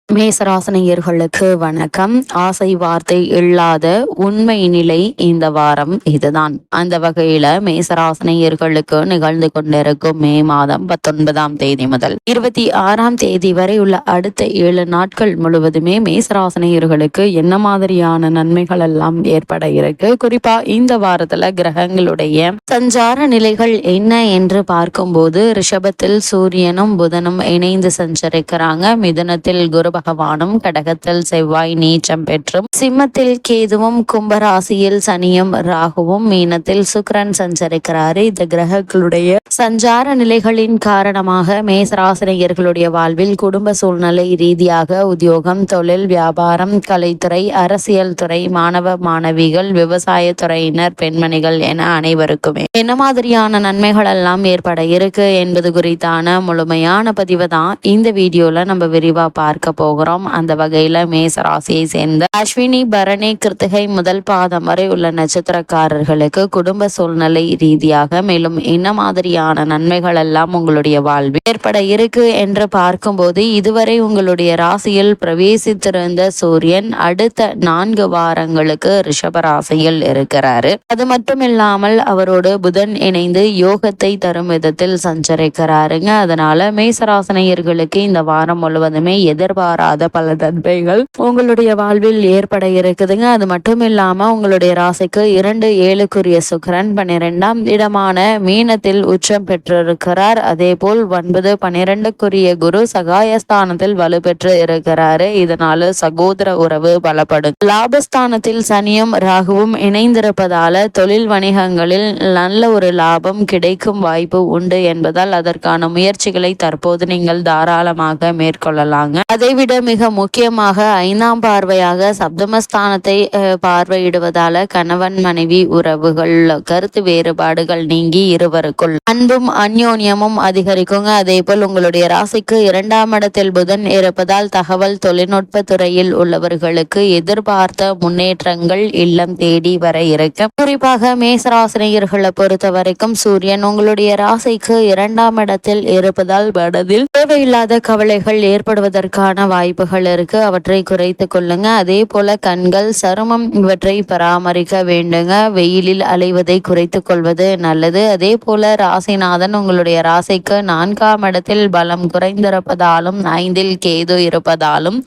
மேசராசனியர்களுக்கு வணக்கம். ஆசை வார்த்தை இல்லாத உண்மை நிலை இந்த வாரம் இதுதான். அந்த வகையில மேசராசனியர்களுக்கு நிகழ்ந்து கொண்டிருக்கும் மே மாதம் 19ஆம் தேதி முதல் 26ஆம் தேதி வரை உள்ள அடுத்த 7 நாட்கள் முழுவதுமே மேசராசனியர்களுக்கு என்ன மாதிரியான நன்மைகள் எல்லாம் ஏற்பட இருக்கு, குறிப்பா இந்த வாரத்துல கிரகங்களுடைய சஞ்சார நிலைகள் என்ன என்று பார்க்கும்போது, ரிஷபத்தில் சூரியனும் புதனும் இணைந்து சஞ்சரிக்கிறாங்க. மிதுனத்தில் குரு பகவானும், கடகத்தில் செவ்வாய் நீச்சம் பெற்றும், சிம்மத்தில் கேதுவும், கும்பராசியில் சனியும் ராகுவும், மீனத்தில் சுக்கிரன் சஞ்சரிக்கிறாரு. இந்த கிரகங்களுடைய சஞ்சார நிலைகளின் காரணமாக மேசராசினியர்களுடைய வாழ்வில் குடும்ப சூழ்நிலை ரீதியாக உத்தியோகம், தொழில், வியாபாரம், கலைத்துறை, அரசியல் துறை, மாணவ மாணவிகள், விவசாய துறையினர், பெண்மணிகள் என அனைவருக்குமே என்ன மாதிரியான நன்மைகள் எல்லாம் ஏற்பட இருக்கு என்பது குறித்தான முழுமையான பதிவை தான் இந்த வீடியோல நம்ம விரிவா பார்க்க போகிறோம். அந்த வகையில மேச ராசியை சேர்ந்த அஸ்வினி, பரணி, கிருத்திகை முதல் பாதம் வரை உள்ள நட்சத்திரக்காரர்களுக்கு குடும்ப சூழ்நிலை ரீதியாக மேலும் என்ன மாதிரியான நன்மைகள் எல்லாம் உங்களுடைய வாழ்வில் ஏற்பட இருக்கு என்று பார்க்கும்போது, இதுவரை உங்களுடைய ராசியில் பிரவேசித்திருந்த சூரியன் அடுத்த 4 வாரங்களுக்கு ரிஷப ராசியில் இருக்கிறாரு. அது மட்டும் இல்லாமல் அவரோடு புதன் இணைந்து யோகத்தை தரும் விதத்தில் சஞ்சரிக்கிறாருங்க. அதனால மேசராசனையர்களுக்கு இந்த வாரம் முழுவதுமே எதிர்பாராத பல நன்மைகள் உங்களுடைய வாழ்வில் ஏற்பட இருக்குதுங்க. அது மட்டும் இல்லாம உங்களுடைய ராசிக்கு 2, 7க்குரிய சுக்கிரன் 12ஆம் இடமான மீனத்தில் உச்சம் பெற்றிருக்கிறார். அதே போல் 9, 12க்குரிய குரு சகாயஸ்தானத்தில் வலுப்பெற்று இருக்கிறாரு. இதனால சகோதர உறவு பலப்படும். லாபஸ்தானத்தில் சனியும் ராகுவும் இணைந்திருப்பதால தொழில் வணிகங்களில் நல்ல ஒரு லாபம் கிடைக்கும் வாய்ப்பு உண்டு என்பதால் அதற்கான முயற்சிகளை தற்போது நீங்கள் தாராளமாக மேற்கொள்ளலாங்க. அதைவிட மிக முக்கியமாக 5ஆம் பார்வையாக சப்தமஸ்தானத்தை பார்வையிடுவதால கணவன் மனைவி உறவுகள் கருத்து வேறுபாடுகள் நீங்கி இருவருக்குள் அன்பும் அந்யோன்யமும் அதிகரிக்குங்க. அதே போல் உங்களுடைய ராசிக்கு 2ஆம் இடத்தில் புதன் இருப்பதால் தகவல் தொழில்நுட்ப துறையில் உள்ளவர்களுக்கு எதிர்பார்த்த முன்னேற்றங்கள் இல்லம் தேடி வர இருக்கு. குறிப்பாக மேசராசினியர்களை பொறுத்த வரைக்கும் சூரியன் உங்களுடைய ராசிக்கு 2ஆம் இடத்தில் இருப்பதால் மனதில் தேவையில்லாத கவலைகள் ஏற்படுவதற்கான வாய்ப்புகள் இருக்கு. அவற்றை குறைத்து கொள்ளுங்க. அதே போல கண்கள், சருமம் இவற்றை பராமரிக்க வேண்டுங்க. வெயிலில் அலைவதை குறைத்து கொள்வது நல்லது. அதே போல ராசிநாதன் உங்களுடைய ராசிக்கு 4ஆம் இடத்தில் பலம் குறைந்திருப்பதாலும் 5இல் கேது இருப்பதாலும்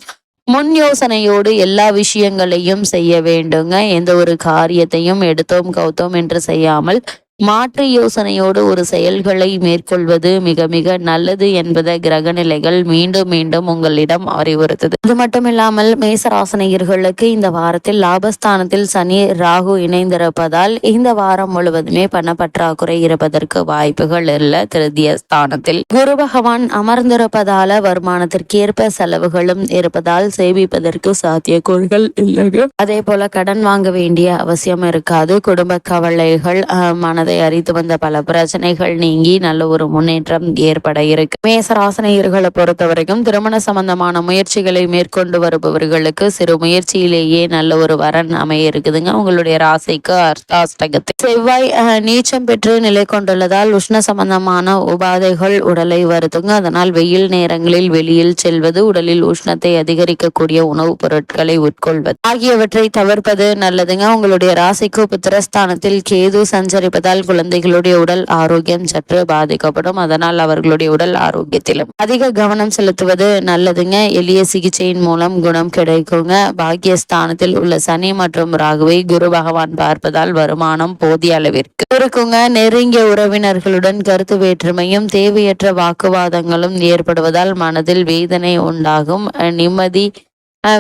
முன் யோசனையோடு எல்லா விஷயங்களையும் செய்ய வேண்டுங்க. எந்த ஒரு காரியத்தையும் எடுத்தோம் கவுத்தோம் என்று செய்யாமல் மாற்று யோசனையோடு ஒரு செயல்களை மேற்கொள்வது மிக மிக நல்லது என்பதை கிரக நிலைகள் மீண்டும் மீண்டும் உங்களிடம் அறிவுறுத்தது. அது மட்டும் இல்லாமல் மேசராசினியர்களுக்கு இந்த வாரத்தில் லாபஸ்தானத்தில் சனி ராகு இணைந்திருப்பதால் இந்த வாரம் முழுவதுமே பணப்பற்றாக்குறை இருப்பதற்கு வாய்ப்புகள் இல்லை. திருதிய ஸ்தானத்தில் குரு பகவான் அமர்ந்திருப்பதால வருமானத்திற்கேற்ப செலவுகளும் இருப்பதால் சேமிப்பதற்கு சாத்தியக்கூறுகள் இல்லை. அதே போல கடன் வாங்க வேண்டிய அவசியம் இருக்காது. குடும்ப கவலைகள் மனதை அறிந்து வந்த பல பிரச்சனைகள் நீங்கி நல்ல ஒரு முன்னேற்றம் ஏற்பட இருக்கு. மேசராசினியர்களை பொறுத்த வரைக்கும் திருமண சம்பந்தமான முயற்சிகளை மேற்கொண்டு வருபவர்களுக்கு சிறு முயற்சியிலேயே நல்ல ஒரு வரன் அமைய இருக்குதுங்க. உங்களுடைய ராசிக்கு அர்த்தாஷ்டகத்தில் செவ்வாய் நீச்சம் பெற்று நிலை கொண்டுள்ளதால் உஷ்ண சம்பந்தமான உபாதைகள் உடலை வருத்துங்க. அதனால் வெயில் நேரங்களில் வெளியில் செல்வது, உடலில் உஷ்ணத்தை அதிகரிக்கக்கூடிய உணவுப் பொருட்களை உட்கொள்வது ஆகியவற்றை தவிர்ப்பது நல்லதுங்க. உங்களுடைய ராசிக்கு புத்திரஸ்தானத்தில் கேது சஞ்சரிப்பதால் குழந்தைகளுடைய உடல் ஆரோக்கியம் சற்று பாதிக்கப்படும். அதனால் அவர்களுடைய உடல் ஆரோக்கியத்திலும் அதிக கவனம் செலுத்துவது நல்லதுங்க. எளிய சிகிச்சையின் மூலம் குணம் கிடைக்குங்க. பாக்கியஸ்தானத்தில் உள்ள சனி மற்றும் ராகுவை குரு பகவான் பார்ப்பதால் வருமானம் போதிய அளவிற்கு இருக்குங்க. நெருங்கிய உறவினர்களுடன் கருத்து வேற்றுமையும் தேவையற்ற வாக்குவாதங்களும் ஏற்படுவதால் மனதில் வேதனை உண்டாகும்.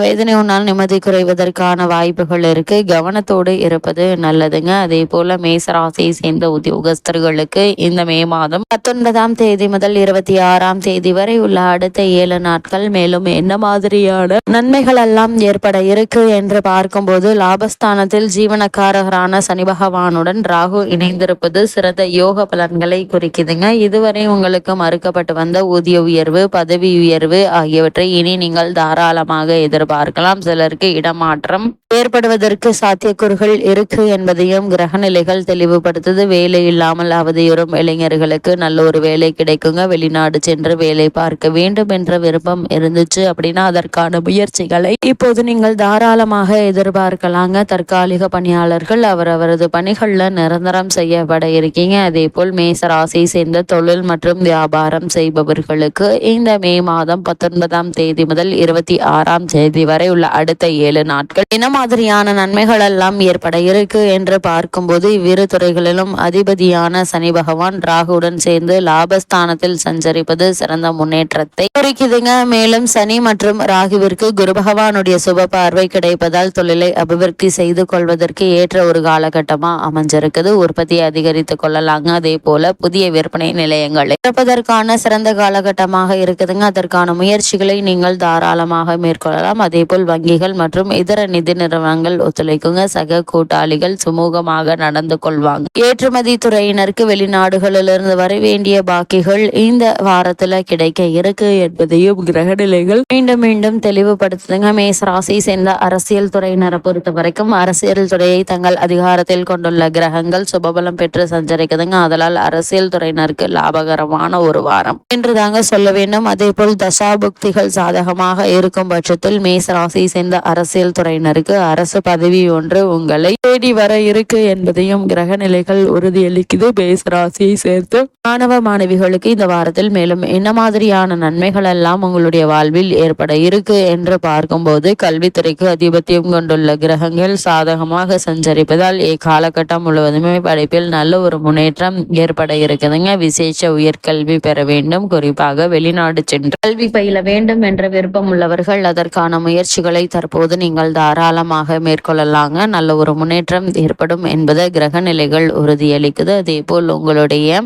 வேதனை உன்னால் நிம்மதி குறைவதற்கான வாய்ப்புகள் இருக்கு. கவனத்தோடு இருப்பது நல்லதுங்க. அதே போல மேசராசியை சேர்ந்த உத்தியோகஸ்தர்களுக்கு இந்த மே மாதம் 19ஆம் தேதி முதல் 26ஆம் தேதி வரை உள்ள அடுத்த 7 நாட்கள் மேலும் என்ன மாதிரியான நன்மைகள் எல்லாம் ஏற்பட இருக்கு என்று பார்க்கும்போது, லாபஸ்தானத்தில் ஜீவனக்காரகரான சனி பகவானுடன் ராகு இணைந்திருப்பது சிறந்த யோக பலன்களை குறிக்குதுங்க. இதுவரை உங்களுக்கு மறுக்கப்பட்டு வந்த ஊதிய உயர்வு, பதவி உயர்வு ஆகியவற்றை இனி நீங்கள் தாராளமாக எதிர்பார்க்கலாம். சிலருக்கு இடமாற்றம் ஏற்படுவதற்கு சாத்தியக்கூறுகள் இருக்கு என்பதையும் கிரக நிலைகள் தெளிவுபடுத்துது. வேலை இல்லாமல் அவதியுறும் இளைஞர்களுக்கு நல்ல ஒரு வேலை கிடைக்குங்க. வெளிநாடு சென்று வேலை பார்க்க வேண்டும் என்ற விருப்பம் இருந்துச்சு அப்படின்னா அதற்கான முயற்சிகளை இப்போது நீங்கள் தாராளமாக எதிர்பார்க்கலாங்க. தற்காலிக பணியாளர்கள் அவரது பணிகள்ல நிரந்தரம் செய்யப்பட இருக்கீங்க. அதே போல் மேச ராசியை சேர்ந்த தொழில் மற்றும் வியாபாரம் செய்பவர்களுக்கு இந்த மே மாதம் 19ஆம் தேதி முதல் 26ஆம் தேதி வரை உள்ள அடுத்த 7 நாட்கள் என்ன மாதிரியான நன்மைகள் எல்லாம் ஏற்பட இருக்கு என்று பார்க்கும்போது இவ்விரு துறைகளிலும் அதிபதியான சனி பகவான் ராகுவுடன் சேர்ந்து லாபஸ்தானத்தில் சஞ்சரிப்பது சிறந்த முன்னேற்றத்தை குறிக்குதுங்க. மேலும் சனி மற்றும் ராகுவிற்கு குரு பகவானுடைய சுப பார்வை கிடைப்பதால் தொழிலை அபிவிருத்தி செய்து கொள்வதற்கு ஏற்ற ஒரு காலகட்டமா அமைஞ்சிருக்குது. உற்பத்தியை அதிகரித்துக் கொள்ளலாங்க. அதே போல புதிய விற்பனை நிலையங்களை திறப்பதற்கான சிறந்த காலகட்டமாக இருக்குதுங்க. அதற்கான முயற்சிகளை நீங்கள் தாராளமாக மேற்கொள்ளலாம். அதே போல் வங்கிகள் மற்றும் இதர நிதி நிறுவனங்கள் ஒத்துழைக்குங்க. சக கூட்டாளிகள் சுமூகமாக நடந்து கொள்வாங்க. ஏற்றுமதி துறையினருக்கு வெளிநாடுகளிலிருந்து வர வேண்டிய பாக்கிகள் இந்த வாரத்துல கிடைக்க இருக்கு என்பதையும் கிரகநிலைகள் மீண்டும் மீண்டும் தெளிவுபடுத்துதுங்க. மேச ராசி சேர்ந்த அரசியல் துறையினரை பொறுத்த வரைக்கும் அரசியல் துறையை தங்கள் அதிகாரத்தில் கொண்டுள்ள கிரகங்கள் சுபபலம் பெற்று சஞ்சரிக்குதுங்க. அதனால் அரசியல் துறையினருக்கு லாபகரமான ஒரு வாரம் என்று தாங்க சொல்ல வேண்டும். அதே போல் தசாபுக்திகள் சாதகமாக இருக்கும் பட்சத்தில் மேச ராசி சேர்ந்த அரசியல் துறையினருக்கு அரசு பதவி ஒன்று உங்களை தேடி வர இருக்கு என்பதையும் கிரக நிலைகள் உறுதியளிக்குது. மேச ராசியை சேர்த்து மாணவ மாணவிகளுக்கு இந்த வாரத்தில் மேலும் என்ன மாதிரியான நன்மைகள் எல்லாம் உங்களுடைய வாழ்வில் ஏற்பட இருக்கு என்று பார்க்கும்போது கல்வித்துறைக்கு அதிபத்தியம் கொண்டுள்ள கிரகங்கள் சாதகமாக சஞ்சரிப்பதால் இக்காலகட்டம் முழுவதுமே படிப்பில் நல்ல ஒரு முன்னேற்றம் ஏற்பட இருக்குதுங்க. விசேஷ உயர்கல்வி பெற வேண்டும், குறிப்பாக வெளிநாடு சென்று கல்வி பயில வேண்டும் என்ற விருப்பம் உள்ளவர்கள் அதற்கான முயற்சிகளை தற்போது நீங்கள் தாராளமாக மேற்கொள்ளலாங்க. நல்ல ஒரு முன்னேற்றம் ஏற்படும் என்பதை கிரக நிலைகள் உறுதியளிக்குது. அதே போல் உங்களுடைய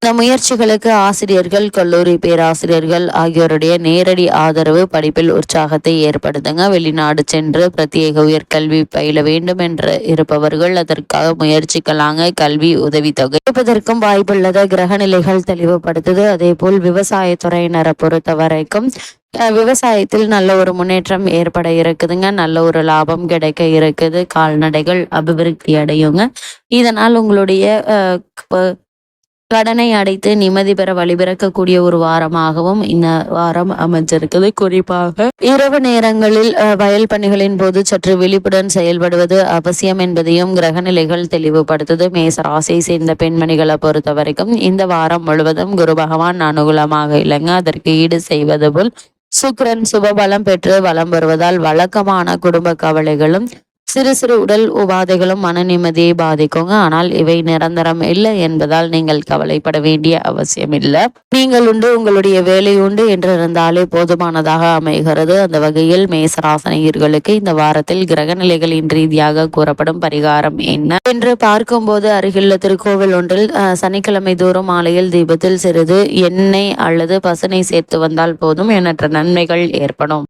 இந்த முயற்சிகளுக்கு ஆசிரியர்கள், கல்லூரி பேராசிரியர்கள் ஆகியோருடைய நேரடி ஆதரவு படிப்பில் உற்சாகத்தை ஏற்படுத்துங்க. வெளிநாடு சென்று பிரத்யேக உயர்கல்வி பயில வேண்டும் என்று இருப்பவர்கள் அதற்காக முயற்சிக்கலாங்க. கல்வி உதவித்தொகை இருப்பதற்கும் வாய்ப்புள்ளதை கிரக நிலைகள் தெளிவுபடுத்துது. அதே போல் விவசாயத்துறையினரை பொறுத்த வரைக்கும் விவசாயத்தில் நல்ல ஒரு முன்னேற்றம் ஏற்பட இருக்குதுங்க. நல்ல ஒரு லாபம் கிடைக்க இருக்குது. கால்நடைகள் அபிவிருத்தி அடையுங்க. இதனால் உங்களுடைய கடனை அடைத்து நிம்மதி பெற வழிபிறக்கக்கூடிய ஒரு வாரமாகவும் இந்த வாரம் அமைஞ்சிருக்குது. குறிப்பாக இரவு நேரங்களில் வயல் பணிகளின் போது சற்று விழிப்புடன் செயல்படுவது அவசியம் என்பதையும் கிரகநிலைகள் தெளிவுபடுத்துது. மேச ராசியை சேர்ந்த பெண்மணிகளை பொறுத்த வரைக்கும் இந்த வாரம் முழுவதும் குரு பகவான் அனுகூலமாக இல்லைங்க. அதற்கு ஈடு செய்வது போல் சுக்கிரன் சுபபலம் பெற்று வலம் வருவதால் வழக்கமான குடும்ப கவலைகளும் சிறு சிறு உடல் உபாதைகளும் மன நிம்மதியை பாதிக்குங்க. ஆனால் இவை நிரந்தரம் இல்லை என்பதால் நீங்கள் கவலைப்பட வேண்டிய அவசியம் இல்லை. நீங்கள் உண்டு, உங்களுடைய வேலை உண்டு என்று இருந்தாலே போதுமானதாக அமைகிறது. அந்த வகையில் மேசராசனியர்களுக்கு இந்த வாரத்தில் கிரக நிலைகளின் ரீதியாக கூறப்படும் பரிகாரம் என்ன என்று பார்க்கும்போது அருகிலுள்ள திருக்கோவில் ஒன்றில் சனிக்கிழமை தோறும் மாலையில் தீபத்தில் சிறிது எண்ணெய் அல்லது பசுனை சேர்த்து வந்தால் போதும் எண்ணற்ற நன்மைகள் ஏற்படும்.